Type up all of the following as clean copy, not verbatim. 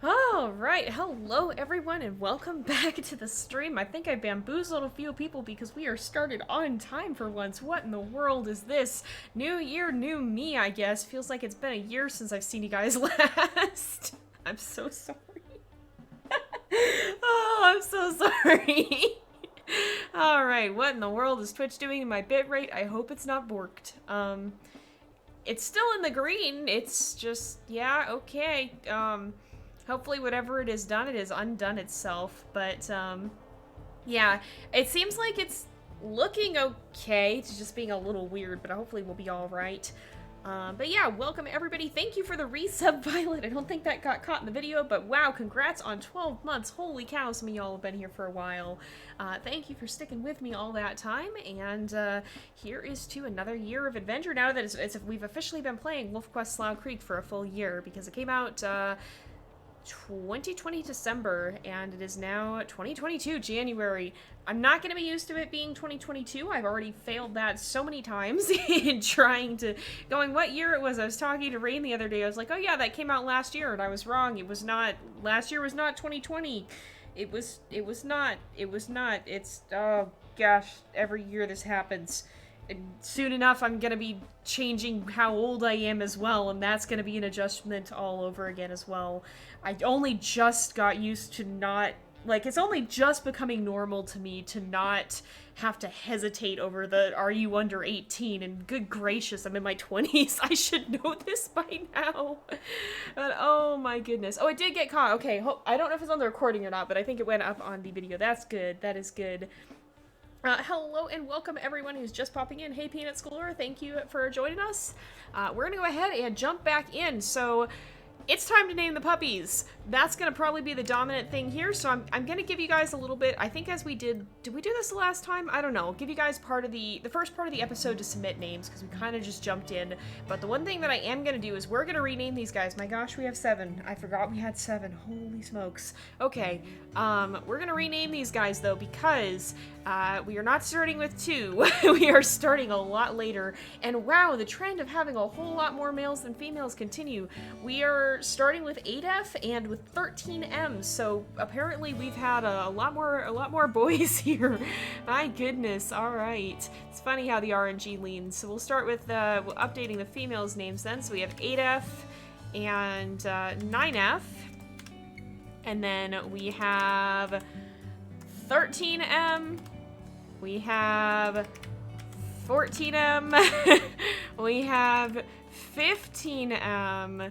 All right, hello everyone and welcome back to the stream. I think I bamboozled a few people because we are started on time for once. What in the world is this? New year, new me, I guess. Feels like it's been a year since I've seen you guys last. I'm so sorry. Oh, I'm so sorry. All right, what in the world is Twitch doing to my bitrate? I hope it's not borked. It's still in the green. It's just, yeah, okay. Hopefully whatever it has done, it has undone itself. But, yeah, it seems like it's looking okay. It's just being a little weird, but hopefully we'll be all right. But yeah, welcome everybody. Thank you for the resub, Violet. I don't think that got caught in the video, but wow, congrats on 12 months. Holy cow, some of y'all have been here for a while. Thank you for sticking with me all that time, and here is to another year of adventure now that we've officially been playing WolfQuest Slough Creek for a full year, because it came out 2020 December, and it is now 2022 January. I'm not going to be used to it being 2022. I've already failed that so many times in going what year it was. I was talking to Rain the other day. I was like, oh yeah, that came out last year, and I was wrong. It was not, last year was not 2020. It was not. It's, oh gosh, every year this happens. And soon enough, I'm going to be changing how old I am as well, and that's going to be an adjustment all over again as well. I only just got used to not, like, it's only just becoming normal to me to not have to hesitate over the, are you under 18? And good gracious, I'm in my 20s. I should know this by now. But oh my goodness. Oh, it did get caught. Okay, I don't know if it's on the recording or not, but I think it went up on the video. That's good. That is good. Hello and welcome everyone who's just popping in. Hey Peanut Schooler, thank you for joining us. We're gonna go ahead and jump back in. So it's time to name the puppies. That's gonna probably be the dominant thing here. So I'm gonna give you guys a little bit. I think as we did we do this the last time? I don't know. I'll give you guys part of the first part of the episode to submit names because we kind of just jumped in. But the one thing that I am gonna do is we're gonna rename these guys. My gosh, we have 7. I forgot we had 7. Holy smokes. Okay, we're gonna rename these guys though because we are not starting with 2. We are starting a lot later. And wow, the trend of having a whole lot more males than females continue. We are starting with 8F and with 13M. So apparently we've had a lot more boys here. My goodness. All right. It's funny how the RNG leans. So we'll start with updating the females' names then. So we have 8F and 9F. And then we have 13M. We have 14M. We have 15M.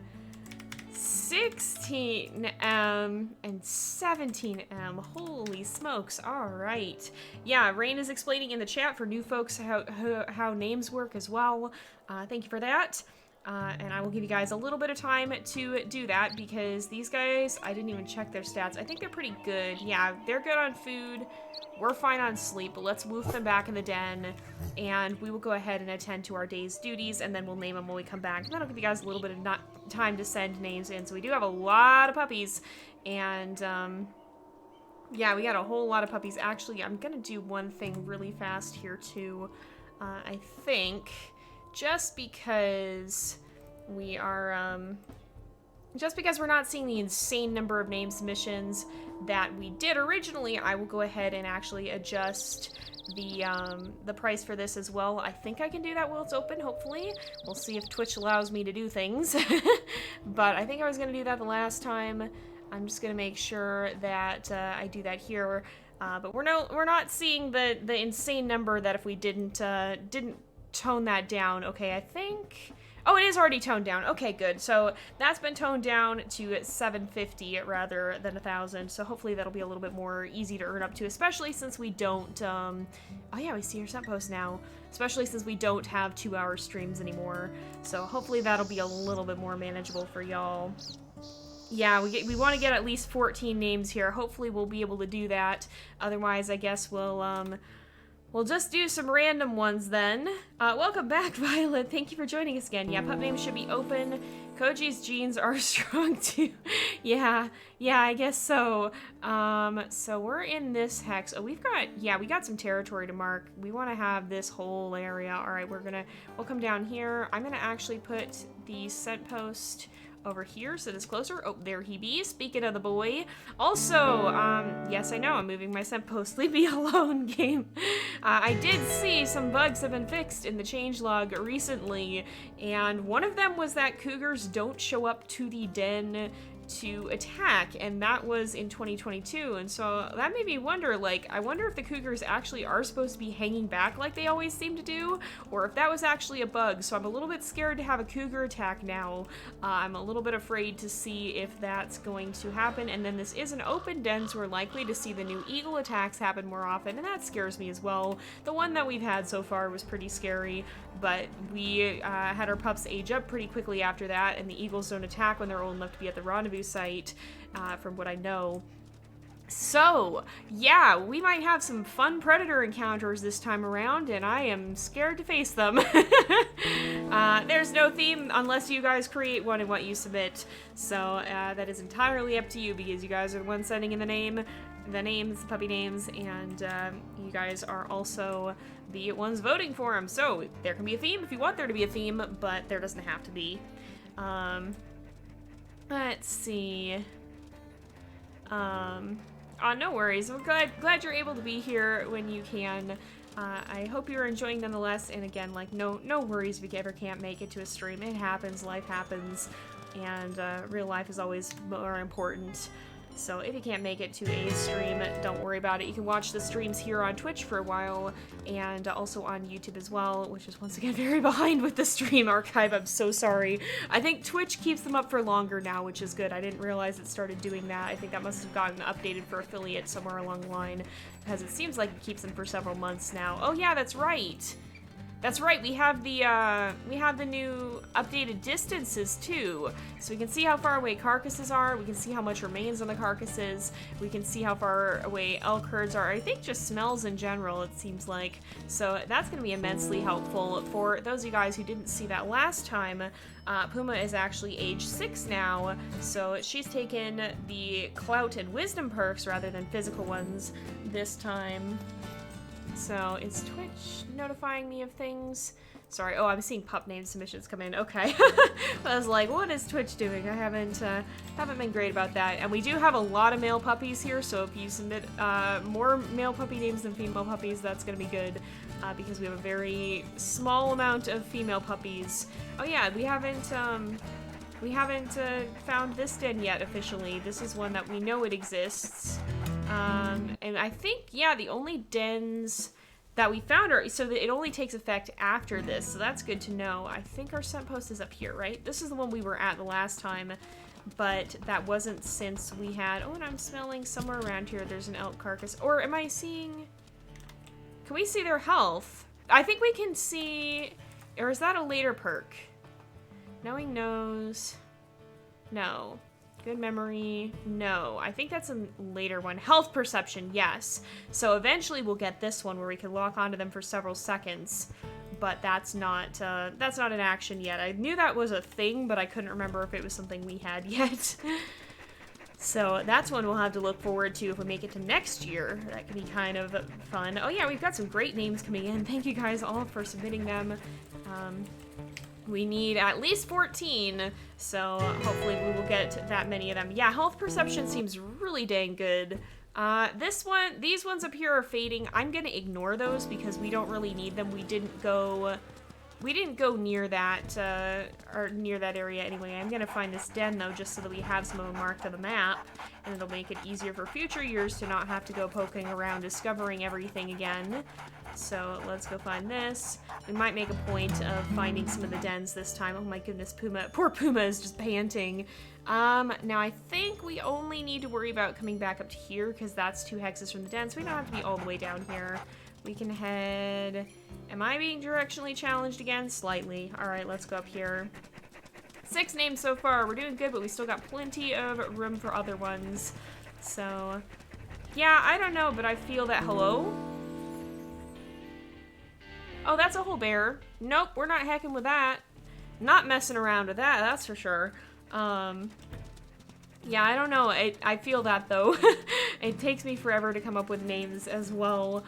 16M and 17M. Holy smokes. All right. Yeah, Rain is explaining in the chat for new folks how names work as well. Thank you for that. And I will give you guys a little bit of time to do that because these guys, I didn't even check their stats. I think they're pretty good. Yeah, they're good on food. We're fine on sleep, but let's move them back in the den and we will go ahead and attend to our day's duties and then we'll name them when we come back. And that'll give you guys a little bit of time to send names in. So we do have a lot of puppies and yeah, we got a whole lot of puppies. Actually, I'm gonna do one thing really fast here too. I think just because we are just because we're not seeing the insane number of name submissions that we did originally, I will go ahead and actually adjust the price for this as well. I think I can do that while it's open, hopefully. We'll see if Twitch allows me to do things. But I think I was going to do that the last time. I'm just going to make sure that I do that here. But we're not seeing the insane number that if we didn't tone that down. Okay, I think... Oh, it is already toned down. Okay, good. So that's been toned down to 750 rather than 1,000. So hopefully that'll be a little bit more easy to earn up to, especially since we don't, oh yeah, we see your set post now. Especially since we don't have 2-hour streams anymore. So hopefully that'll be a little bit more manageable for y'all. Yeah, we want to get at least 14 names here. Hopefully we'll be able to do that. Otherwise, I guess we'll just do some random ones then. Welcome back, Violet. Thank you for joining us again. Yeah, pup names should be open. Koji's genes are strong too. Yeah, I guess so. So we're in this hex. Oh, we got some territory to mark. We want to have this whole area. All right, we'll come down here. I'm gonna actually put the set post over here, so this closer. Oh, there he be. Speaking of the boy. Also, yes, I know, I'm moving my scent post. Leave me alone, game. I did see some bugs have been fixed in the changelog recently, and one of them was that cougars don't show up to the den to attack, and that was in 2022, and so that made me wonder, like, I wonder if the cougars actually are supposed to be hanging back like they always seem to do, or if that was actually a bug. So I'm a little bit scared to have a cougar attack now. I'm a little bit afraid to see if that's going to happen, and then this is an open den, so we're likely to see the new eagle attacks happen more often, and that scares me as well. The one that we've had so far was pretty scary, but we had our pups age up pretty quickly after that, and the eagles don't attack when they're old enough to be at the rendezvous site, from what I know. So, yeah, we might have some fun predator encounters this time around, and I am scared to face them. There's no theme unless you guys create one in what you submit, so that is entirely up to you, because you guys are the ones sending in the names, the puppy names, and you guys are also the ones voting for them. So there can be a theme if you want there to be a theme, but there doesn't have to be. Let's see. Oh, no worries. I'm glad you're able to be here when you can. I hope you're enjoying nonetheless, and again, like, no worries if you ever can't make it to a stream. It happens, life happens, and real life is always more important. So if you can't make it to a stream, don't worry about it. You can watch the streams here on Twitch for a while, and also on YouTube as well, which is once again very behind with the stream archive. I'm so sorry. I think Twitch keeps them up for longer now, which is good. I didn't realize it started doing that. I think that must have gotten updated for affiliate somewhere along the line, because it seems like it keeps them for several months now. Oh yeah, that's right. That's right, we have the new updated distances too. So we can see how far away carcasses are, we can see how much remains on the carcasses, we can see how far away elk herds are. I think just smells in general, it seems like. So that's going to be immensely helpful. For those of you guys who didn't see that last time, Puma is actually age 6 now, so she's taken the clout and wisdom perks rather than physical ones this time. So, is Twitch notifying me of things? Sorry, oh, I'm seeing pup name submissions come in. Okay. I was like, what is Twitch doing? I haven't been great about that. And we do have a lot of male puppies here, so if you submit more male puppy names than female puppies, that's gonna be good, because we have a very small amount of female puppies. Oh yeah, we haven't found this den yet officially. This is one that we know it exists. And I think, yeah, the only dens that we found are, so that it only takes effect after this, so that's good to know. I think our scent post is up here, right? This is the one we were at the last time, but that wasn't since we had, oh, and I'm smelling somewhere around here there's an elk carcass, or am I seeing, can we see their health? I think we can see, or is that a later perk? Knowing nose, no. Good memory, no. I think that's a later one. Health perception, yes. So eventually we'll get this one where we can lock onto them for several seconds, but that's not an action yet. I knew that was a thing, but I couldn't remember if it was something we had yet. So that's one we'll have to look forward to if we make it to next year. That could be kind of fun. Oh yeah, we've got some great names coming in. Thank you guys all for submitting them. We need at least 14, so hopefully we will get that many of them. Yeah, health perception seems really dang good. These ones up here are fading. I'm gonna ignore those because we don't really need them. We didn't go near that, or near that area anyway. I'm gonna find this den though, just so that we have some of them marked on the map, and it'll make it easier for future years to not have to go poking around discovering everything again. So let's go find this. We might make a point of finding some of the dens this time. Oh my goodness, Puma. Poor Puma is just panting. Now I think we only need to worry about coming back up to here because that's 2 hexes from the den, so we don't have to be all the way down here. We can head... Am I being directionally challenged again? Slightly. Alright, let's go up here. 6 names so far. We're doing good, but we still got plenty of room for other ones. So, yeah, I don't know, but I feel that... Hello? Oh, that's a whole bear. Nope, we're not hecking with that. Not messing around with that, that's for sure. Yeah, I don't know. I feel that, though. It takes me forever to come up with names as well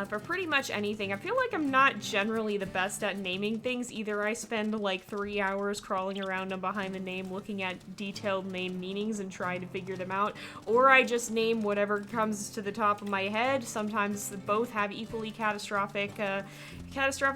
for pretty much anything. I feel like I'm not generally the best at naming things. Either I spend like 3 hours crawling around them behind the name looking at detailed name meanings and trying to figure them out, or I just name whatever comes to the top of my head. Sometimes both have equally catastrophic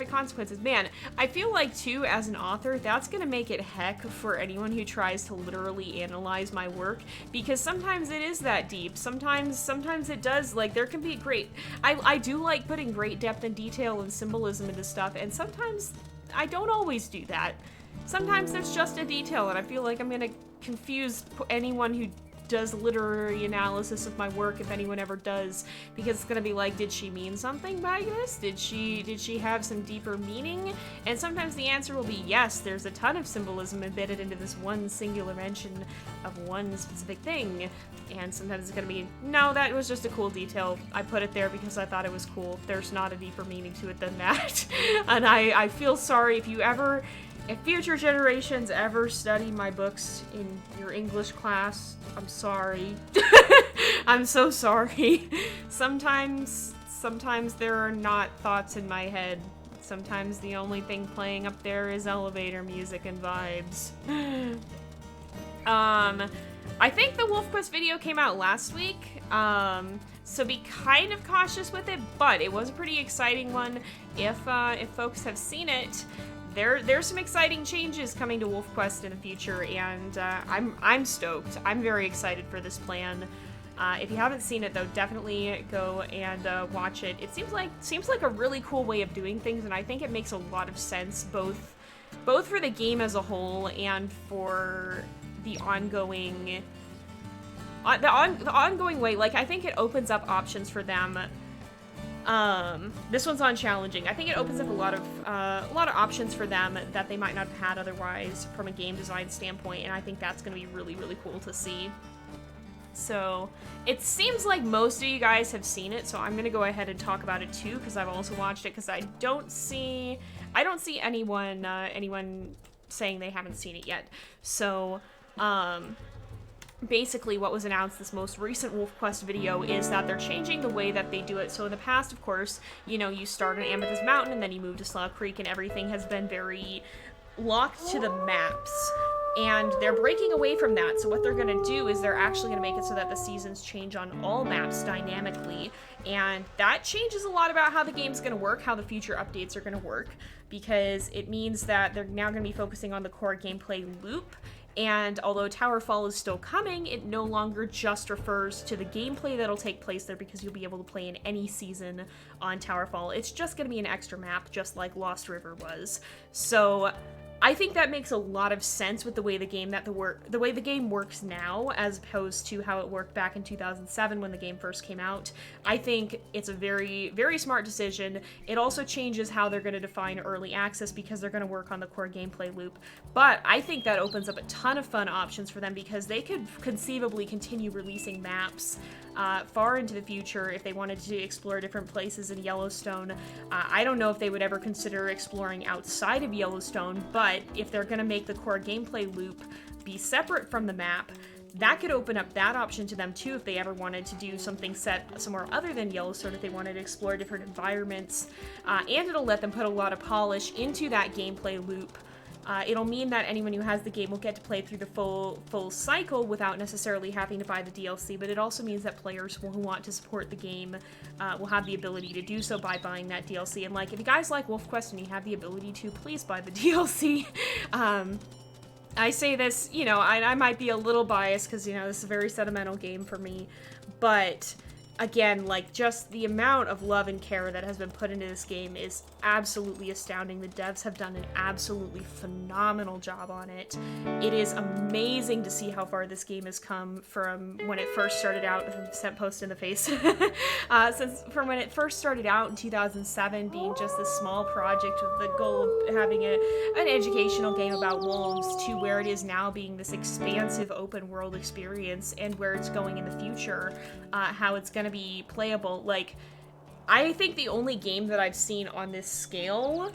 consequences. Man, I feel like too, as an author, that's gonna make it heck for anyone who tries to literally analyze my work, because sometimes it is that deep. Sometimes it does, like, there can be great, I do like putting great depth and detail and symbolism into stuff, and sometimes I don't always do that. Sometimes there's just a detail, and I feel like I'm gonna confuse anyone who does literary analysis of my work, if anyone ever does, because it's gonna be like, did she mean something by this? Did she have some deeper meaning? And sometimes the answer will be yes, there's a ton of symbolism embedded into this one singular mention of one specific thing. And sometimes it's gonna be, no, that was just a cool detail. I put it there because I thought it was cool. There's not a deeper meaning to it than that. And I feel sorry if future generations ever study my books in your English class. I'm sorry. I'm so sorry. Sometimes there are not thoughts in my head. Sometimes the only thing playing up there is elevator music and vibes. I think the WolfQuest video came out last week, so be kind of cautious with it, but it was a pretty exciting one. If folks have seen it, there's some exciting changes coming to WolfQuest in the future, and I'm stoked. I'm very excited for this plan. If you haven't seen it though, definitely go and watch it. It seems like a really cool way of doing things, and I think it makes a lot of sense both for the game as a whole and for the ongoing way. Like, I think it opens up options for them. This one's on challenging. I think it opens up a lot of options for them that they might not have had otherwise from a game design standpoint, and I think that's going to be really, really cool to see. So, it seems like most of you guys have seen it, so I'm going to go ahead and talk about it too, because I've also watched it, because I don't see anyone saying they haven't seen it yet. So, basically what was announced this most recent WolfQuest video is that they're changing the way that they do it. So in the past, of course, you know, you start on Amethyst Mountain and then you move to Slough Creek, and everything has been very locked to the maps. And they're breaking away from that. So what they're going to do is they're actually going to make it so that the seasons change on all maps dynamically. And that changes a lot about how the game's going to work, how the future updates are going to work, because it means that they're now going to be focusing on the core gameplay loop. And although Towerfall is still coming, it no longer just refers to the gameplay that'll take place there, because you'll be able to play in any season on Towerfall. It's just going to be an extra map, just like Lost River was. So I think that makes a lot of sense with the way the game works now, as opposed to how it worked back in 2007 when the game first came out. I think it's a very, very smart decision. It also changes how they're going to define early access, because they're going to work on the core gameplay loop. But I think that opens up a ton of fun options for them, because they could conceivably continue releasing maps far into the future if they wanted to explore different places in Yellowstone. I don't know if they would ever consider exploring outside of Yellowstone, but if they're going to make the core gameplay loop be separate from the map, that could open up that option to them too, if they ever wanted to do something set somewhere other than Yellowstone, if they wanted to explore different environments. And it'll let them put a lot of polish into that gameplay loop. It'll mean that anyone who has the game will get to play through the full cycle without necessarily having to buy the DLC, but it also means that players who want to support the game will have the ability to do so by buying that DLC. And like, if you guys like WolfQuest and you have the ability to, please buy the DLC. I say this, you know, I might be a little biased because, you know, this is a very sentimental game for me, but again, like, just the amount of love and care that has been put into this game is absolutely astounding. The devs have done an absolutely phenomenal job on it. It is amazing to see how far this game has come from when it first started out. Sent post in the face. From when it first started out in 2007, being just this small project with the goal of having an educational game about wolves, to where it is now being this expansive open world experience, and where it's going in the future, how it's going to be playable. Like, I think the only game that I've seen on this scale,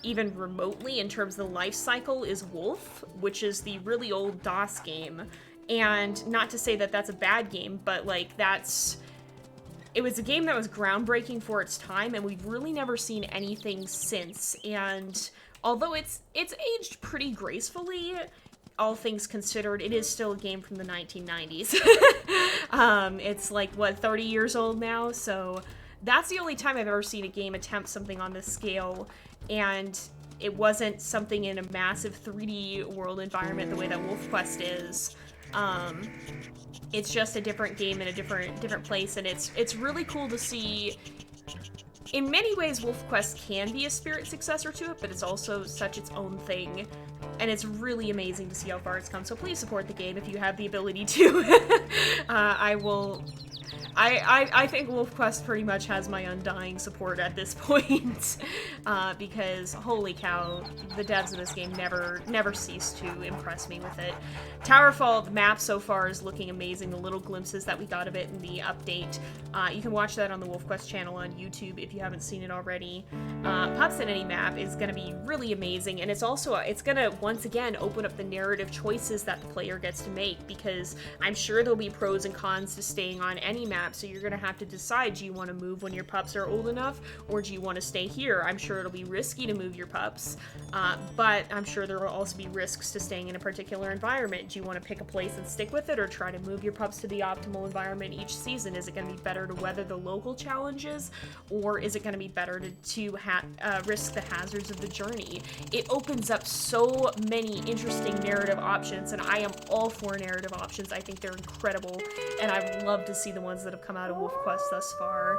even remotely in terms of the life cycle, is Wolf, which is the really old DOS game. And not to say that that's a bad game, but like it was a game that was groundbreaking for its time, and we've really never seen anything since. And although it's aged pretty gracefully, all things considered, it is still a game from the 1990s. It's like, what, 30 years old now? So that's the only time I've ever seen a game attempt something on this scale, and it wasn't something in a massive 3D world environment the way that WolfQuest is. It's just a different game in a different place, and it's really cool to see. In many ways, WolfQuest can be a spirit successor to it, but it's also such its own thing, and it's really amazing to see how far it's come. So please support the game if you have the ability to. I think WolfQuest pretty much has my undying support at this point, because holy cow, the devs of this game never cease to impress me with it. Towerfall, the map so far is looking amazing, the little glimpses that we got of it in the update. You can watch that on the WolfQuest channel on YouTube if you haven't seen it already. Pups in any map is going to be really amazing, and it's going to, once again, open up the narrative choices that the player gets to make, because I'm sure there'll be pros and cons to staying on any map, so you're going to have to decide, do you want to move when your pups are old enough, or do you want to stay here? I'm sure it'll be risky to move your pups, but I'm sure there will also be risks to staying in a particular environment. Do you want to pick a place and stick with it, or try to move your pups to the optimal environment each season? Is it going to be better to weather the local challenges, or is it going to be better to risk the hazards of the journey? It opens up so many interesting narrative options, and I am all for narrative options. I think they're incredible, and I'd love to see the ones that have come out of WolfQuest thus far.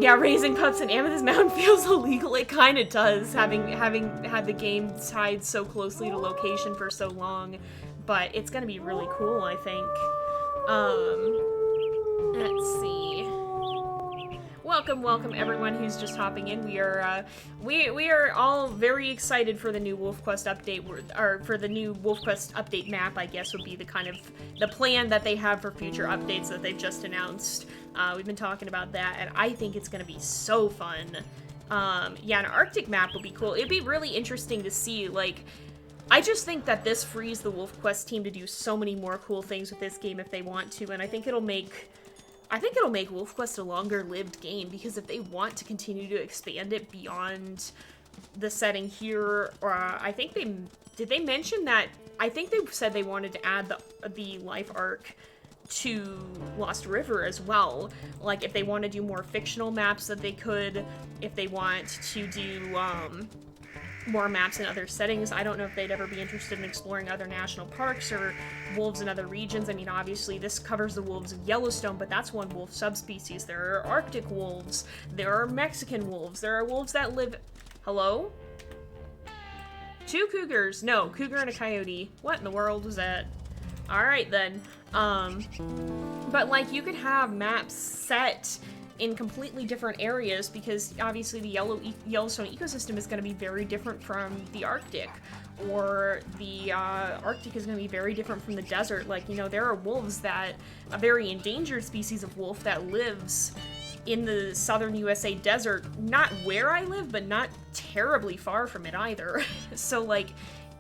Yeah, raising pups in Amethyst Mountain feels illegal. It kind of does, having had the game tied so closely to location for so long, but it's gonna be really cool, I think. Let's see. Welcome everyone who's just hopping in. We are all very excited for the new WolfQuest update, or for the new WolfQuest update map, I guess would be the kind of the plan that they have for future updates that they've just announced. We've been talking about that, and I think it's gonna be so fun. Yeah, an Arctic map would be cool. It'd be really interesting to see, like, I just think that this frees the WolfQuest team to do so many more cool things with this game if they want to, and I think it'll make WolfQuest a longer-lived game, because if they want to continue to expand it beyond the setting here, or I think did they mention that, I think they said they wanted to add the life arc to Lost River as well. Like, if they want to do more fictional maps, that they could. If they want to do, more maps in other settings. I don't know if they'd ever be interested in exploring other national parks or wolves in other regions. I mean, obviously this covers the wolves of Yellowstone, but that's one wolf subspecies. There are Arctic wolves, there are Mexican wolves, there are wolves that live... Hello? 2 cougars. No, cougar and a coyote. What in the world was that? Alright then. But like, you could have maps set in completely different areas, because obviously the Yellowstone ecosystem is going to be very different from the Arctic, or the Arctic is going to be very different from the desert. Like, you know, there are wolves that, a very endangered species of wolf that lives in the southern USA desert, not where I live, but not terribly far from it either. So like,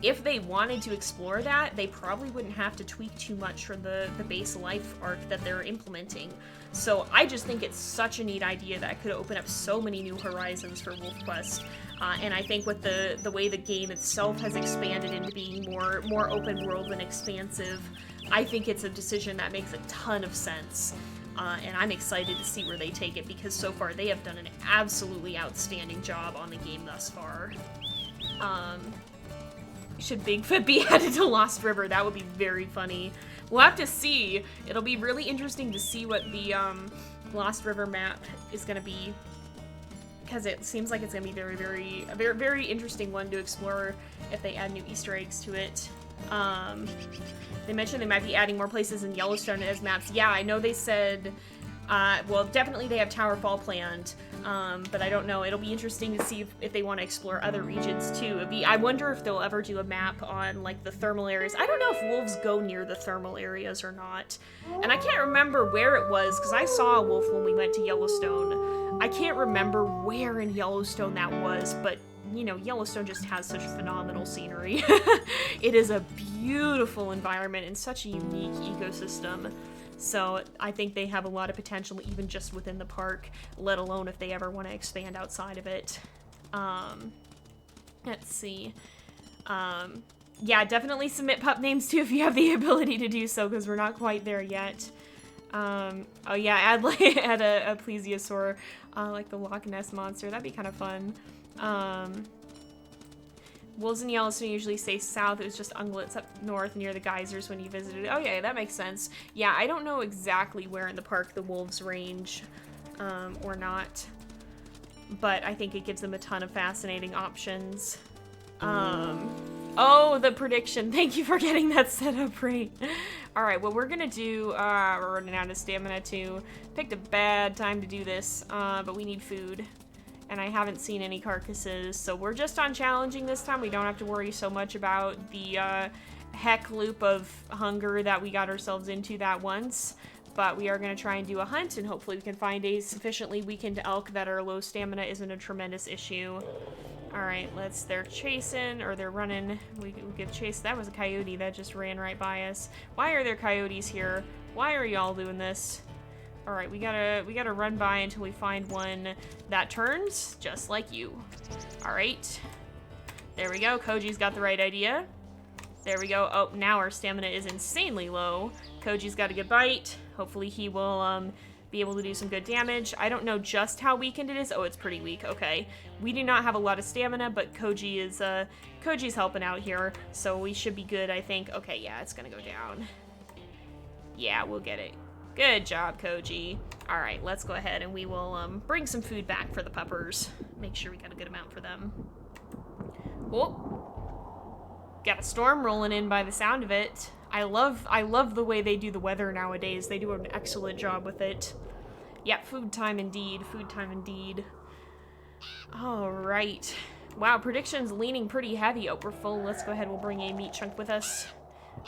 if they wanted to explore that, they probably wouldn't have to tweak too much for the base life arc that they're implementing. So I just think it's such a neat idea that could open up so many new horizons for WolfQuest. And I think with the way the game itself has expanded into being more open world and expansive, I think it's a decision that makes a ton of sense. And I'm excited to see where they take it, because so far they have done an absolutely outstanding job on the game thus far. Should Bigfoot be added to Lost River? That would be very funny. We'll have to see. It'll be really interesting to see what the Lost River map is going to be, because it seems like it's going to be a very interesting one to explore if they add new Easter eggs to it. They mentioned they might be adding more places in Yellowstone as maps. Yeah, I know they said, well, definitely they have Towerfall planned, but I don't know. It'll be interesting to see if they want to explore other regions too. I wonder if they'll ever do a map on, like, the thermal areas. I don't know if wolves go near the thermal areas or not. And I can't remember where it was, because I saw a wolf when we went to Yellowstone. I can't remember where in Yellowstone that was, but you know, Yellowstone just has such phenomenal scenery. It is a beautiful environment and such a unique ecosystem. So I think they have a lot of potential even just within the park, let alone if they ever want to expand outside of it. Let's see. Yeah, definitely submit pup names too if you have the ability to do so, because we're not quite there yet. Oh yeah, add a plesiosaur, like the Loch Ness monster. That'd be kind of fun. Wolves in Yellowstone usually stay south. It was just ungulates up north near the geysers when you visited. Oh yeah, that makes sense. Yeah, I don't know exactly where in the park the wolves range, or not. But I think it gives them a ton of fascinating options. Oh, the prediction. Thank you for getting that set up right. Alright, what we're gonna do, we're running out of stamina too. Picked a bad time to do this, but we need food. And I haven't seen any carcasses, so we're just on challenging this time. We don't have to worry so much about the heck loop of hunger that we got ourselves into that once. But we are going to try and do a hunt, and hopefully we can find a sufficiently weakened elk that our low stamina isn't a tremendous issue. Alright, they're chasing, or they're running. We give chase. That was a coyote that just ran right by us. Why are there coyotes here? Why are y'all doing this? Alright, we gotta run by until we find one that turns just like you. Alright. There we go. Koji's got the right idea. There we go. Oh, now our stamina is insanely low. Koji's got a good bite. Hopefully he will be able to do some good damage. I don't know just how weakened it is. Oh, it's pretty weak. Okay. We do not have a lot of stamina, but Koji's helping out here, so we should be good, I think. Okay, yeah, it's gonna go down. Yeah, we'll get it. Good job, Koji. Alright, let's go ahead and we will bring some food back for the puppers. Make sure we got a good amount for them. Oh, got a storm rolling in by the sound of it. I love the way they do the weather nowadays. They do an excellent job with it. Yeah, food time indeed. Food time indeed. Alright. Wow, predictions leaning pretty heavy. Oh, we're full. Let's go ahead. We'll bring a meat chunk with us.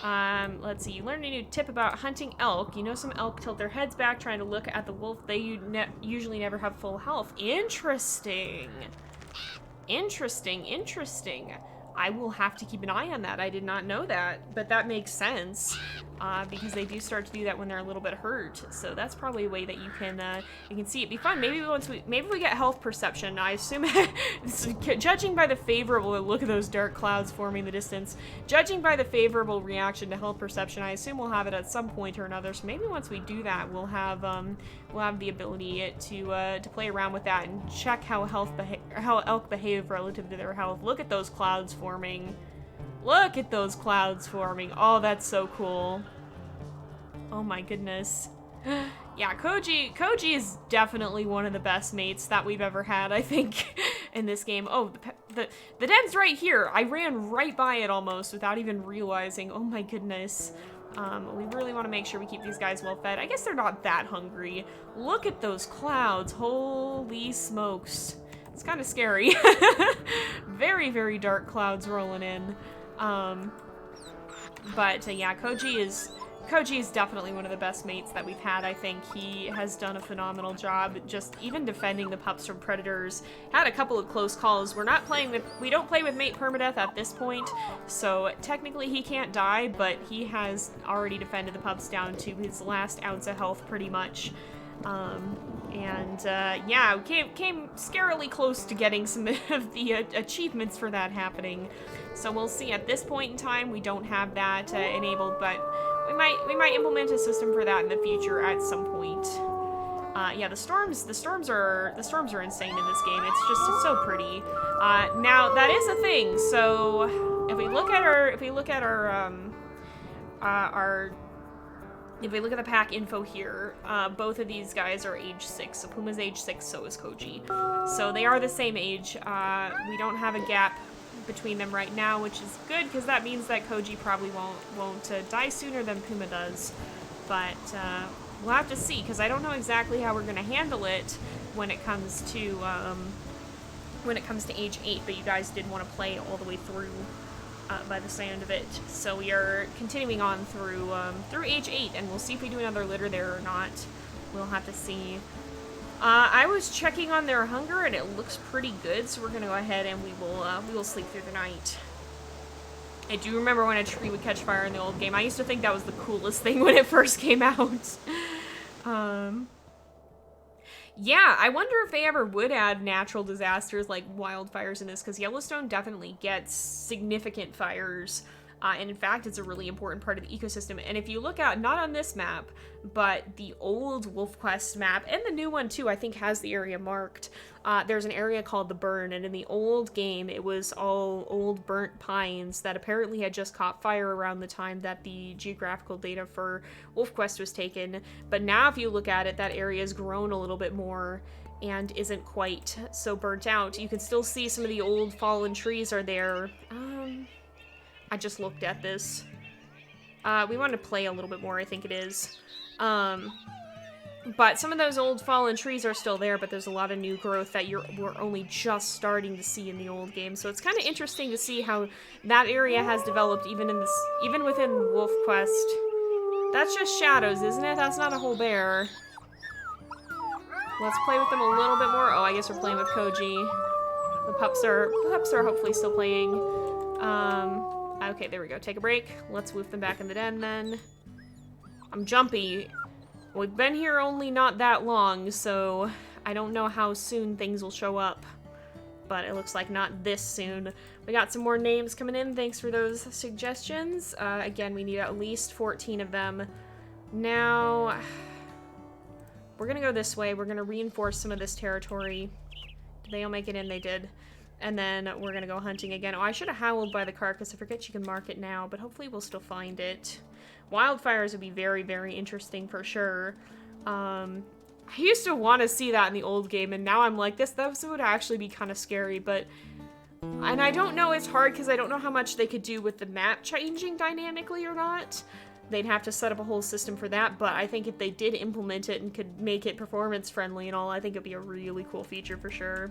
Let's see. You learned a new tip about hunting elk. You know some elk tilt their heads back trying to look at the wolf. They usually never have full health. Interesting. Interesting, interesting. I will have to keep an eye on that. I did not know that, but that makes sense, because they do start to do that when they're a little bit hurt. So that's probably a way that you can see it. Be fun. Maybe we get health perception. I assume, judging by the favorable look at those dark clouds forming the distance, judging by the favorable reaction to health perception, I assume we'll have it at some point or another. So maybe once we do that, we'll have the ability to play around with that and check how elk behave relative to their health. Look at those clouds forming. Look at those clouds forming. Oh, that's so cool. Oh my goodness. Yeah, Koji is definitely one of the best mates that we've ever had, I think, in this game. Oh, the den's right here. I ran right by it almost without even realizing. Oh my goodness. We really want to make sure we keep these guys well fed. I guess they're not that hungry. Look at those clouds. Holy smokes. It's kind of scary. Very, very dark clouds rolling in. But yeah, Koji is definitely one of the best mates that we've had. I think he has done a phenomenal job just even defending the pups from predators. Had a couple of close calls. We don't play with mate permadeath at this point, so technically he can't die, but he has already defended the pups down to his last ounce of health pretty much. Yeah, came scarily close to getting some of the achievements for that happening. So we'll see. At this point in time, we don't have that enabled, but we might implement a system for that in the future at some point. Yeah, the storms are insane in this game. It's so pretty. Now that is a thing. So if we look at the pack info here, both of these guys are age 6. So Puma's age 6, so is Koji. So they are the same age. We don't have a gap between them right now, which is good because that means that Koji probably won't die sooner than Puma does. But we'll have to see, because I don't know exactly how we're going to handle it when it comes to age 8. But you guys did want to play all the way through. By the sound of it. So we are continuing on through age 8, and we'll see if we do another litter there or not. We'll have to see. I was checking on their hunger, and it looks pretty good, so we're gonna go ahead and we will sleep through the night. I do remember when a tree would catch fire in the old game. I used to think that was the coolest thing when it first came out. Yeah, I wonder if they ever would add natural disasters like wildfires in this, because Yellowstone definitely gets significant fires. And in fact, it's a really important part of the ecosystem. And if you look out, not on this map, but the old WolfQuest map, and the new one too, I think has the area marked. There's an area called the Burn, and in the old game, it was all old burnt pines that apparently had just caught fire around the time that the geographical data for WolfQuest was taken. But now if you look at it, that area has grown a little bit more and isn't quite so burnt out. You can still see some of the old fallen trees are there. I just looked at this. We want to play a little bit more, I think it is. But some of those old fallen trees are still there, but there's a lot of new growth that we're only just starting to see in the old game. So it's kind of interesting to see how that area has developed even within WolfQuest. That's just shadows, isn't it? That's not a whole bear. Let's play with them a little bit more. Oh, I guess we're playing with Koji. The pups are hopefully still playing. Okay, there we go. Take a break. Let's woof them back in the den then. I'm jumpy. We've been here only not that long, so I don't know how soon things will show up. But it looks like not this soon. We got some more names coming in. Thanks for those suggestions. Again, we need at least 14 of them. Now, we're gonna go this way. We're gonna reinforce some of this territory. Did they all make it in? They did. And then we're gonna go hunting again. Oh, I should have howled by the carcass. I forget you can mark it now, but hopefully we'll still find it. Wildfires would be very, very interesting for sure. I used to want to see that in the old game, and now I'm like, this would actually be kind of scary, but... And I don't know, it's hard because I don't know how much they could do with the map changing dynamically or not. They'd have to set up a whole system for that, but I think if they did implement it and could make it performance friendly and all, I think it'd be a really cool feature for sure.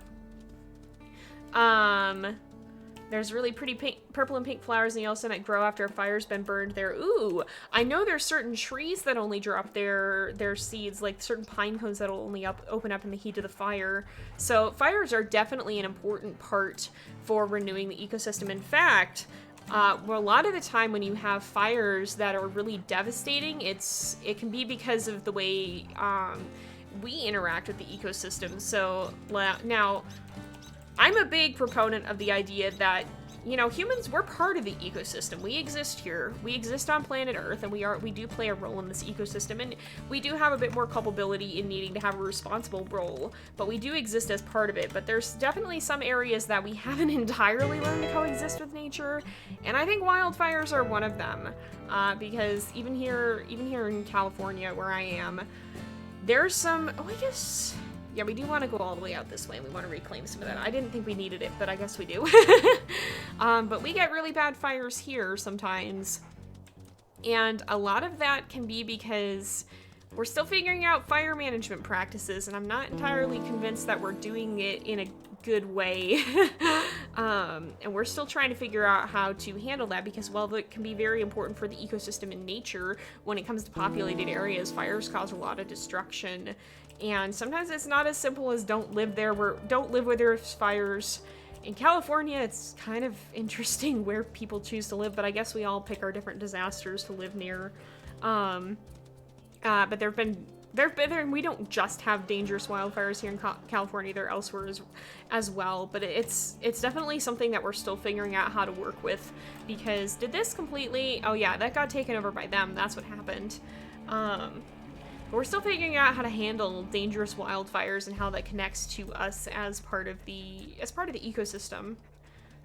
There's really pretty purple and pink flowers in Yellowstone that grow after a fire's been burned there. Ooh, I know there's certain trees that only drop their seeds, like certain pine cones that'll only open up in the heat of the fire. So fires are definitely an important part for renewing the ecosystem. In fact, well, a lot of the time when you have fires that are really devastating, it can be because of the way we interact with the ecosystem. So now, I'm a big proponent of the idea that, you know, humans, we're part of the ecosystem. We exist here. We exist on planet Earth, and we do play a role in this ecosystem, and we do have a bit more culpability in needing to have a responsible role, but we do exist as part of it. But there's definitely some areas that we haven't entirely learned to coexist with nature, and I think wildfires are one of them, because even here in California, where I am, there's some, oh, I guess... Yeah, we do want to go all the way out this way, and we want to reclaim some of that. I didn't think we needed it, but I guess we do. But we get really bad fires here sometimes. And a lot of that can be because we're still figuring out fire management practices, and I'm not entirely convinced that we're doing it in a good way. And we're still trying to figure out how to handle that, because while it can be very important for the ecosystem in nature, when it comes to populated areas, fires cause a lot of destruction. And sometimes it's not as simple as don't live where there's fires. In California, it's kind of interesting where people choose to live, but I guess we all pick our different disasters to live near. But we don't just have dangerous wildfires here in California, they're elsewhere as well, but it's definitely something that we're still figuring out how to work with, because did this completely, oh yeah, that got taken over by them, that's what happened. But we're still figuring out how to handle dangerous wildfires and how that connects to us as part of the ecosystem.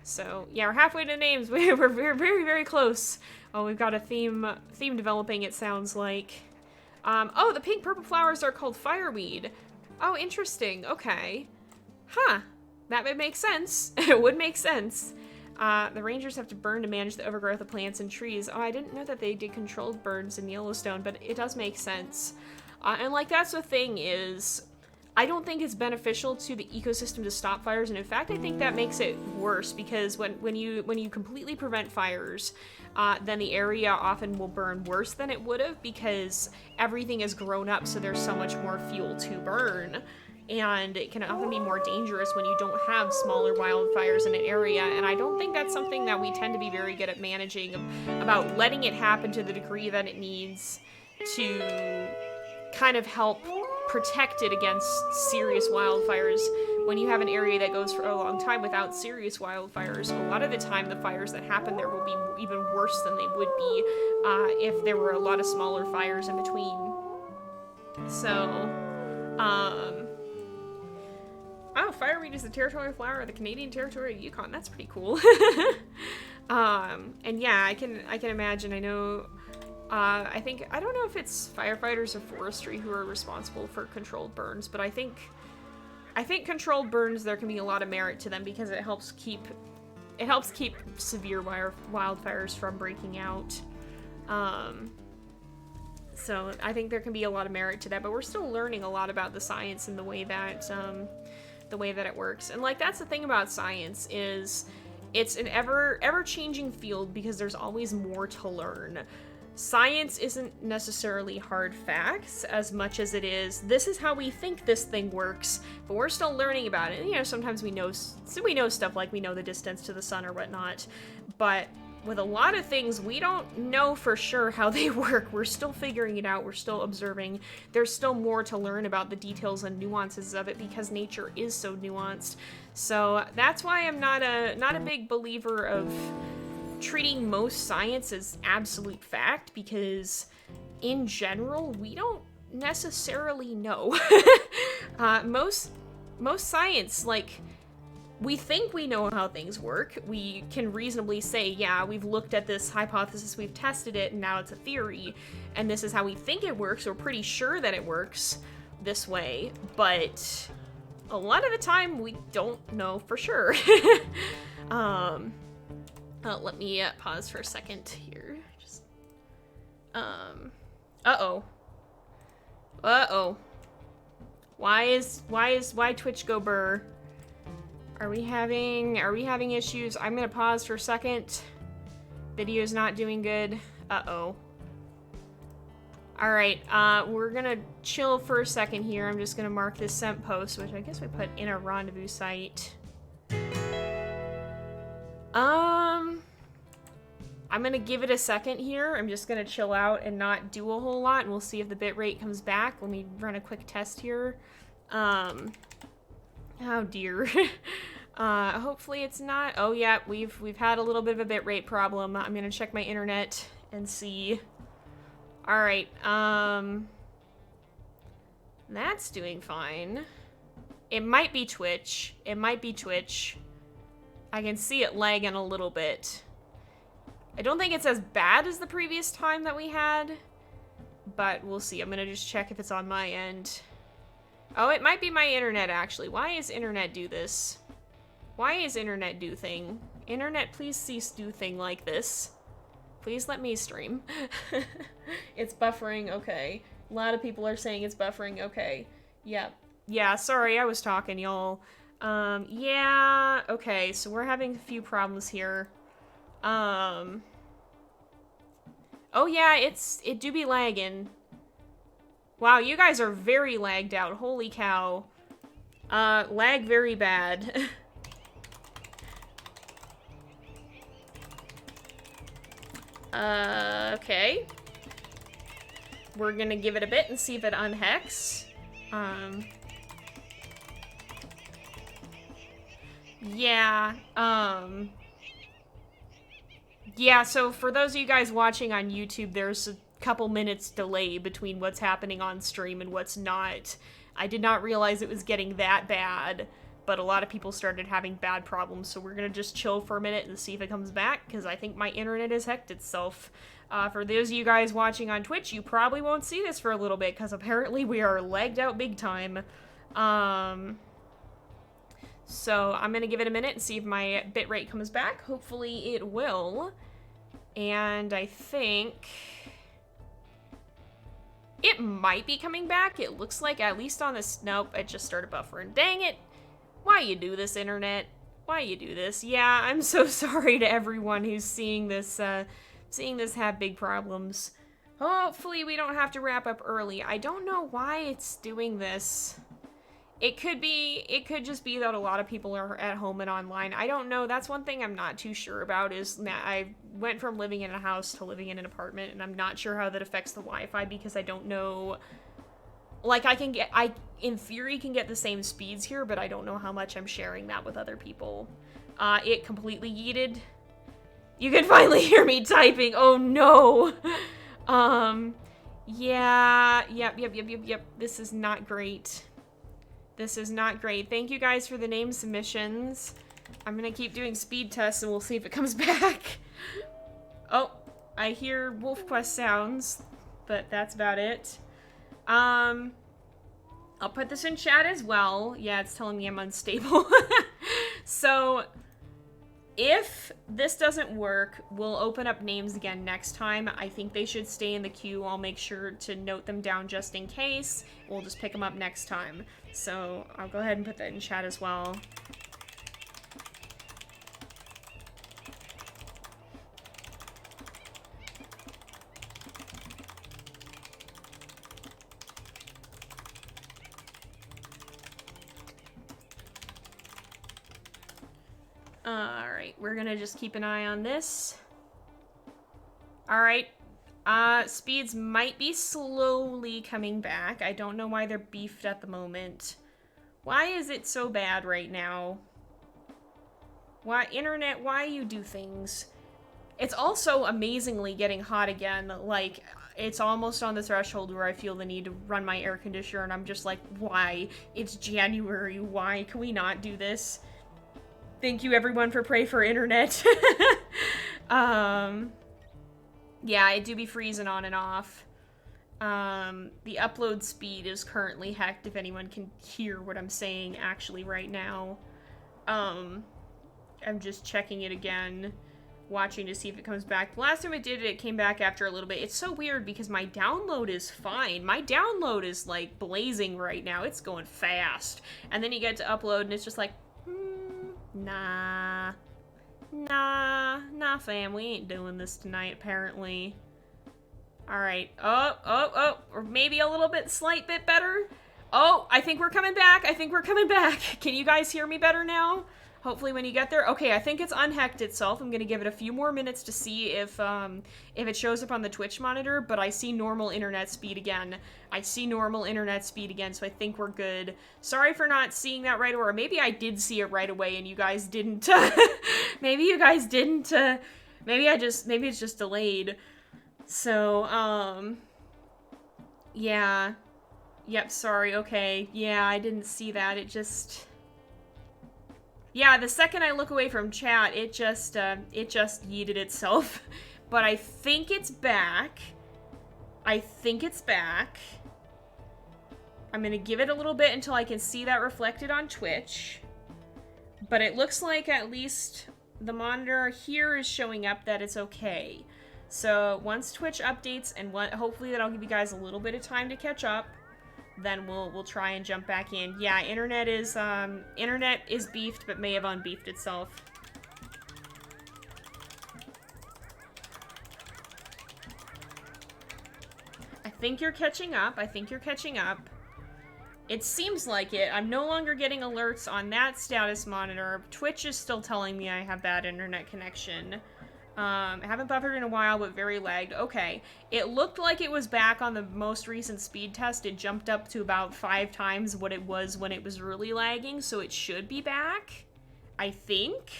So yeah, we're halfway to the names. We're very, very, very close. Oh, we've got a theme developing, it sounds like. Oh, the pink purple flowers are called fireweed. Oh, interesting. Okay. Huh. That would make sense. It would make sense. The rangers have to burn to manage the overgrowth of plants and trees. Oh, I didn't know that they did controlled burns in Yellowstone, but it does make sense. And like, that's the thing is, I don't think it's beneficial to the ecosystem to stop fires, and in fact, I think that makes it worse, because when you completely prevent fires, then the area often will burn worse than it would have, because everything has grown up, so there's so much more fuel to burn. and it can often be more dangerous when you don't have smaller wildfires in an area, and I don't think that's something that we tend to be very good at managing, about letting it happen to the degree that it needs to kind of help protect it against serious wildfires. When you have an area that goes for a long time without serious wildfires, a lot of the time the fires that happen there will be even worse than they would be if there were a lot of smaller fires in between. So, oh, fireweed is the territorial flower of the Canadian territory of Yukon. That's pretty cool. And yeah, I can imagine. I know. I don't know if it's firefighters or forestry who are responsible for controlled burns, but I think controlled burns, there can be a lot of merit to them because it helps keep severe wildfires from breaking out. So I think there can be a lot of merit to that, but we're still learning a lot about the science and the way that it works. And like, that's the thing about science, is it's an ever-changing field because there's always more to learn. Science isn't necessarily hard facts as much as it is, this is how we think this thing works, but we're still learning about it. And, you know, sometimes we know stuff, like we know the distance to the sun or whatnot, but with a lot of things, we don't know for sure how they work. We're still figuring it out. We're still observing. There's still more to learn about the details and nuances of it because nature is so nuanced. So that's why I'm not a big believer of treating most science as absolute fact, because in general, we don't necessarily know. Most science, like, we think we know how things work. We can reasonably say, yeah, we've looked at this hypothesis, we've tested it, and now it's a theory, and this is how we think it works. We're pretty sure that it works this way, but a lot of the time we don't know for sure. Let me pause for a second here. Just, uh-oh. Why Twitch go burr? Are we having issues? I'm gonna pause for a second. Video's not doing good. Uh-oh. Alright, we're gonna chill for a second here. I'm just gonna mark this sent post, which I guess we put in a rendezvous site. I'm gonna give it a second here. I'm just gonna chill out and not do a whole lot, and we'll see if the bitrate comes back. Let me run a quick test here. Oh dear. Hopefully it's not. Oh yeah, we've had a little bit of a bitrate problem. I'm gonna check my internet and see. Alright, that's doing fine. It might be Twitch. I can see it lagging a little bit. I don't think it's as bad as the previous time that we had, but we'll see. I'm gonna just check if it's on my end. Oh, it might be my internet, actually. Why is internet do this? Why is internet do thing? Internet, please cease do thing like this. Please let me stream. It's buffering, okay. A lot of people are saying it's buffering, okay. Yep. Yeah, sorry, I was talking, y'all. Yeah, okay, so we're having a few problems here. Oh yeah, it do be lagging. Wow, you guys are very lagged out. Holy cow. Lag very bad. Okay. We're gonna give it a bit and see if it unhex. Yeah, yeah, so for those of you guys watching on YouTube, there's a couple minutes delay between what's happening on stream and what's not. I did not realize it was getting that bad, but a lot of people started having bad problems, so we're gonna just chill for a minute and see if it comes back, because I think my internet has hecked itself. For those of you guys watching on Twitch, you probably won't see this for a little bit, because apparently we are lagged out big time. So I'm gonna give it a minute and see if my bitrate comes back. Hopefully it will. And I think it might be coming back. It looks like, at least on this. Nope, it just started buffering. Dang it. Why you do this, internet? Why you do this? Yeah, I'm so sorry to everyone who's seeing this have big problems. Hopefully we don't have to wrap up early. I don't know why it's doing this. It could just be that a lot of people are at home and online. I don't know. That's one thing I'm not too sure about is that I went from living in a house to living in an apartment, and I'm not sure how that affects the Wi-Fi because I don't know. Like, I in theory can get the same speeds here, but I don't know how much I'm sharing that with other people. It completely yeeted. You can finally hear me typing. Oh no. Yeah. Yep. This is not great. This is not great. Thank you guys for the name submissions. I'm gonna keep doing speed tests and we'll see if it comes back. Oh, I hear WolfQuest sounds, but that's about it. I'll put this in chat as well. Yeah, it's telling me I'm unstable. So, if this doesn't work, we'll open up names again next time. I think they should stay in the queue. I'll make sure to note them down just in case. We'll just pick them up next time. So I'll go ahead and put that in chat as well. Alright, we're gonna just keep an eye on this. Alright, speeds might be slowly coming back. I don't know why they're beefed at the moment. Why is it so bad right now? Why, internet, why you do things? It's also amazingly getting hot again. Like, it's almost on the threshold where I feel the need to run my air conditioner, and I'm just like, why? It's January, why can we not do this? Thank you everyone for Pray for Internet. Yeah, it do be freezing on and off. The upload speed is currently hacked if anyone can hear what I'm saying actually right now. I'm just checking it again, watching to see if it comes back. The last time it did it, it came back after a little bit. It's so weird because my download is fine. My download is like blazing right now. It's going fast. And then you get to upload and it's just like, nah, fam, we ain't doing this tonight, apparently. Alright, or maybe a little bit, slight bit better. Oh, I think we're coming back, Can you guys hear me better now? Hopefully when you get there. Okay, I think it's unhacked itself. I'm gonna give it a few more minutes to see if it shows up on the Twitch monitor, but I see normal internet speed again. So I think we're good. Sorry for not seeing that right away, or maybe I did see it right away and you guys didn't. Maybe it's just delayed. So, yeah. Yep, sorry, okay. Yeah, I didn't see that, it just... Yeah, the second I look away from chat, it just yeeted itself. But I think it's back. I'm gonna give it a little bit until I can see that reflected on Twitch. But it looks like at least the monitor here is showing up that it's okay. So once Twitch updates, and hopefully that'll give you guys a little bit of time to catch up, then we'll try and jump back in. Yeah, internet is beefed, but may have unbeefed itself. I think you're catching up. It seems like it. I'm no longer getting alerts on that status monitor. Twitch is still telling me I have bad internet connection. I haven't buffered in a while, but very lagged. Okay. It looked like it was back on the most recent speed test. It jumped up to about 5 times what it was when it was really lagging, so it should be back. I think.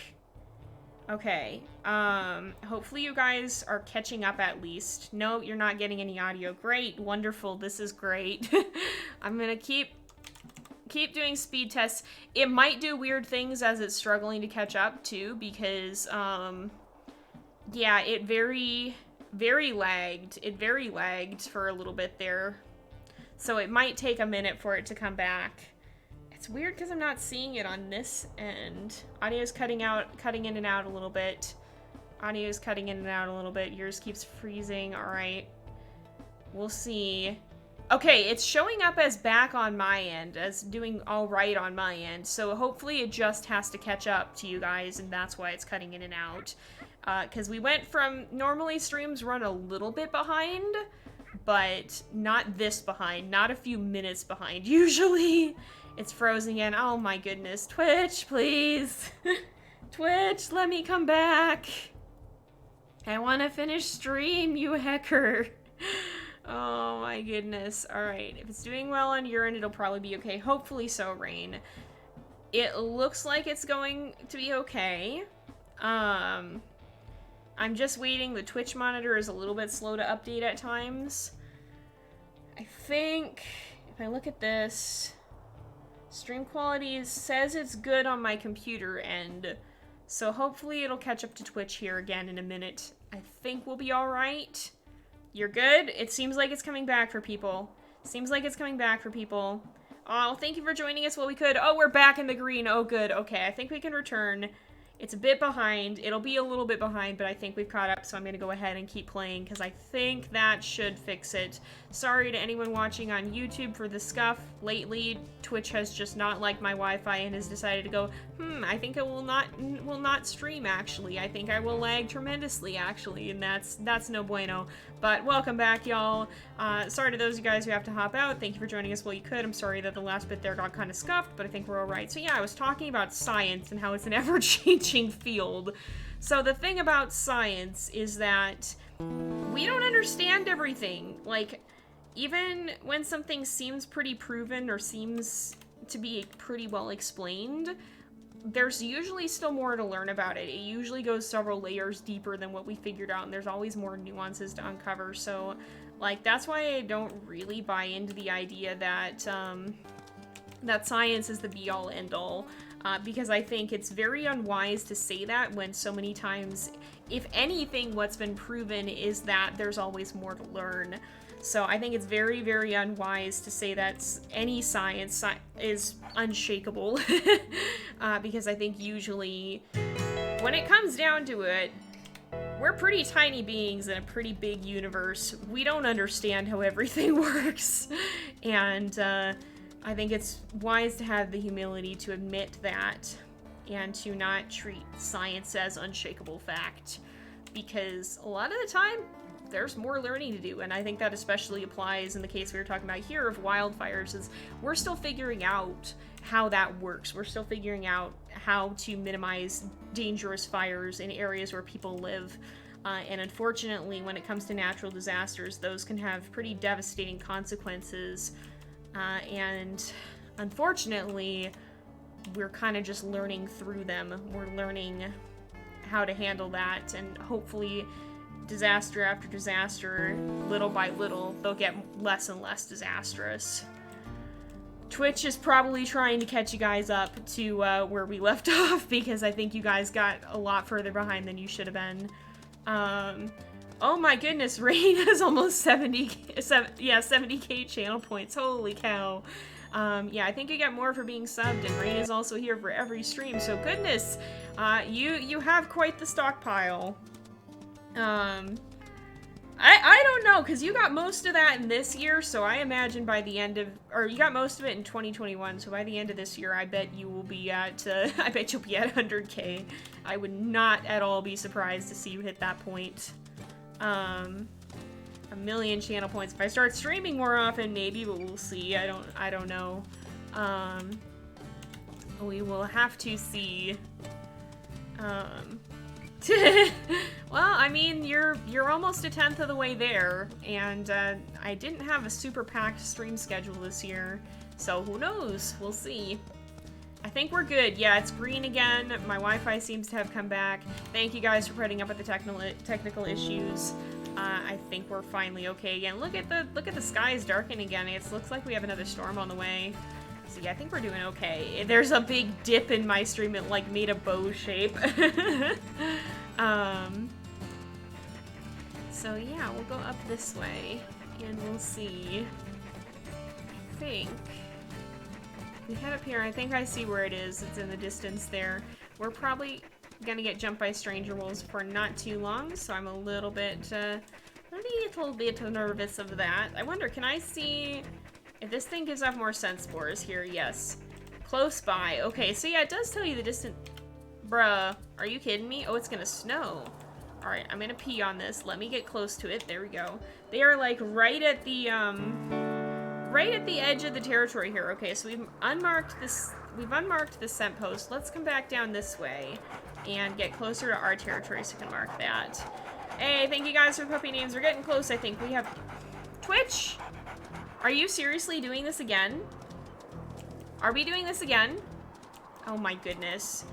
Okay. Hopefully you guys are catching up at least. No, you're not getting any audio. Great. Wonderful. This is great. I'm gonna keep doing speed tests. It might do weird things as it's struggling to catch up, too, because, yeah, it very lagged. It very lagged for a little bit there. So it might take a minute for it to come back. It's weird because I'm not seeing it on this end. Audio's cutting in and out a little bit. Yours keeps freezing. Alright. We'll see. Okay, it's showing up as back on my end, as doing alright on my end. So hopefully it just has to catch up to you guys, and that's why it's cutting in and out. Because we went from, normally streams run a little bit behind, but not this behind, not a few minutes behind. Usually It's frozen again. Oh my goodness. Twitch, please. Twitch, let me come back. I want to finish stream, you hacker. Oh my goodness. Alright, if it's doing well on your end, it'll probably be okay. Hopefully so, Rain. It looks like it's going to be okay. I'm just waiting. The Twitch monitor is a little bit slow to update at times. I think if I look at this, stream quality says it's good on my computer end. So hopefully it'll catch up to Twitch here again in a minute. I think we'll be alright. You're good? It seems like it's coming back for people. Seems like it's coming back for people. Oh, thank you for joining us while we could. Oh, we're back in the green. Oh, good. Okay, I think we can return. It's a bit behind. It'll be a little bit behind, but I think we've caught up, so I'm going to go ahead and keep playing, because I think that should fix it. Sorry to anyone watching on YouTube for the scuff. Lately, Twitch has just not liked my Wi-Fi and has decided to go, I think it will not stream, actually. I think I will lag tremendously, actually, and that's no bueno. But welcome back, y'all. Sorry to those of you guys who have to hop out. Thank you for joining us while you could. I'm sorry that the last bit there got kind of scuffed, but I think we're all right. So yeah, I was talking about science and how it's an ever-changing field. So the thing about science is that we don't understand everything. Like, even when something seems pretty proven or seems to be pretty well explained, there's usually still more to learn about it. It usually goes several layers deeper than what we figured out, and there's always more nuances to uncover. So, like, that's why I don't really buy into the idea that, that science is the be-all, end-all. Because I think it's very unwise to say that when so many times, if anything, what's been proven is that there's always more to learn. So I think it's very, very unwise to say that any science is unshakable. Because I think usually, when it comes down to it, we're pretty tiny beings in a pretty big universe. We don't understand how everything works. And I think it's wise to have the humility to admit that and to not treat science as unshakable fact. Because a lot of the time, there's more learning to do, and I think that especially applies in the case we were talking about here of wildfires, is we're still figuring out how that works. We're still figuring out how to minimize dangerous fires in areas where people live. And unfortunately, when it comes to natural disasters, those can have pretty devastating consequences. And unfortunately, we're kind of just learning through them. We're learning how to handle that, and hopefully disaster after disaster, little by little, they'll get less and less disastrous. Twitch is probably trying to catch you guys up to where we left off, because I think you guys got a lot further behind than you should have been. Oh my goodness, Rain has almost 70k channel points. Holy cow. Yeah, I think you get more for being subbed, and Rain is also here for every stream, so goodness, you have quite the stockpile. I don't know, because you got most of that in this year, so I imagine by the end of, or you got most of it in 2021, so by the end of this year, I bet you will be at, I bet you'll be at 100k. I would not at all be surprised to see you hit that point. 1 million channel points. If I start streaming more often, maybe, but we'll see. I don't know. We will have to see. Well, I mean, you're almost a 10th of the way there, and I didn't have a super packed stream schedule this year, so who knows? We'll see. I think we're good. Yeah, it's green again. My Wi-Fi seems to have come back. Thank you guys for putting up with the technical issues. I think we're finally okay again. Look at the skies darken again. It looks like we have another storm on the way. So yeah, I think we're doing okay. There's a big dip in my stream. It like made a bow shape. So yeah, we'll go up this way and we'll see. I think we head up here. I think I see where it is. It's in the distance there. We're probably gonna get jumped by stranger wolves for not too long, so I'm a little bit nervous of that. I wonder, can I see if this thing gives off more scent spores here? Yes. Close by. Okay, so yeah, it does tell you the distance. Bruh, are you kidding me? Oh, it's gonna snow. Alright, I'm gonna pee on this. Let me get close to it. There we go. They are like right at the right at the edge of the territory here. Okay, so we've unmarked this scent post. Let's come back down this way and get closer to our territory so we can mark that. Hey, thank you guys for the puppy names. We're getting close, I think. We have... Twitch? Are you seriously doing this again? Are we doing this again? Oh my goodness.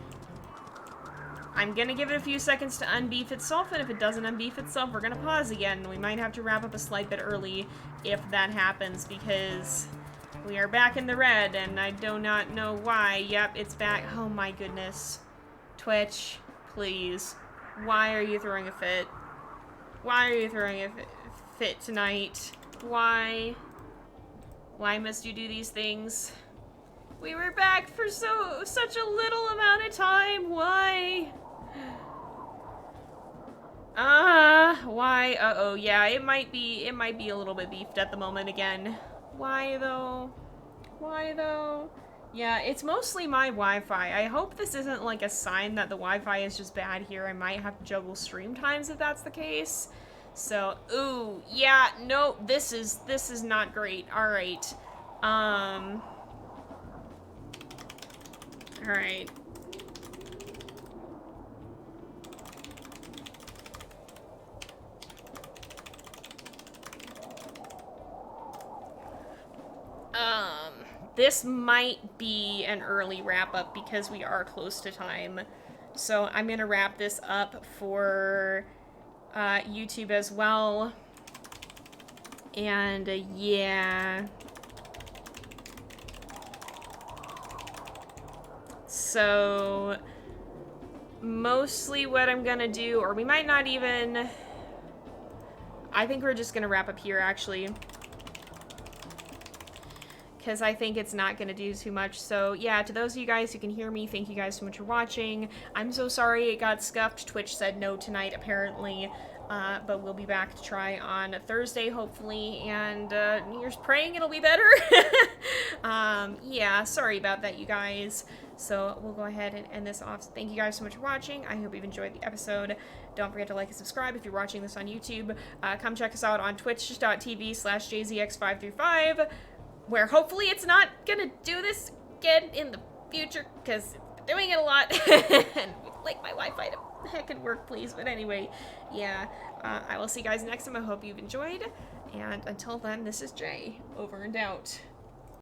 I'm gonna give it a few seconds to unbeef itself, and if it doesn't unbeef itself, we're gonna pause again. We might have to wrap up a slight bit early if that happens, because we are back in the red, and I do not know why. Yep, it's back. Oh my goodness. Twitch, please. Why are you throwing a fit? Why are you throwing a fit tonight? Why? Why must you do these things? We were back for such a little amount of time. Why? Why? Uh-oh, yeah, it might be a little bit beefed at the moment again. Why though? Why though? Yeah, it's mostly my Wi-Fi. I hope this isn't like a sign that the Wi-Fi is just bad here. I might have to juggle stream times if that's the case. So, ooh, yeah, no, this is not great. Alright. Alright. This might be an early wrap-up because we are close to time. So I'm gonna wrap this up for YouTube as well. And yeah. So mostly what I'm gonna do, or we might not even, I think we're just gonna wrap up here actually, because I think it's not gonna do too much. So yeah, to those of you guys who can hear me, thank you guys so much for watching. I'm so sorry it got scuffed. Twitch said no tonight apparently, but we'll be back to try on Thursday hopefully, and you're praying it'll be better. Yeah, sorry about that you guys. So we'll go ahead and end this off. Thank you guys so much for watching. I hope you've enjoyed the episode. Don't forget to like and subscribe if you're watching this on YouTube. Come check us out on twitch.tv/JZX535, where hopefully it's not gonna do this again in the future, because it's doing it a lot. And we'd like my Wi-Fi to heckin' work, please. But anyway, yeah, I will see you guys next time. I hope you've enjoyed. And until then, this is Jay, over and out.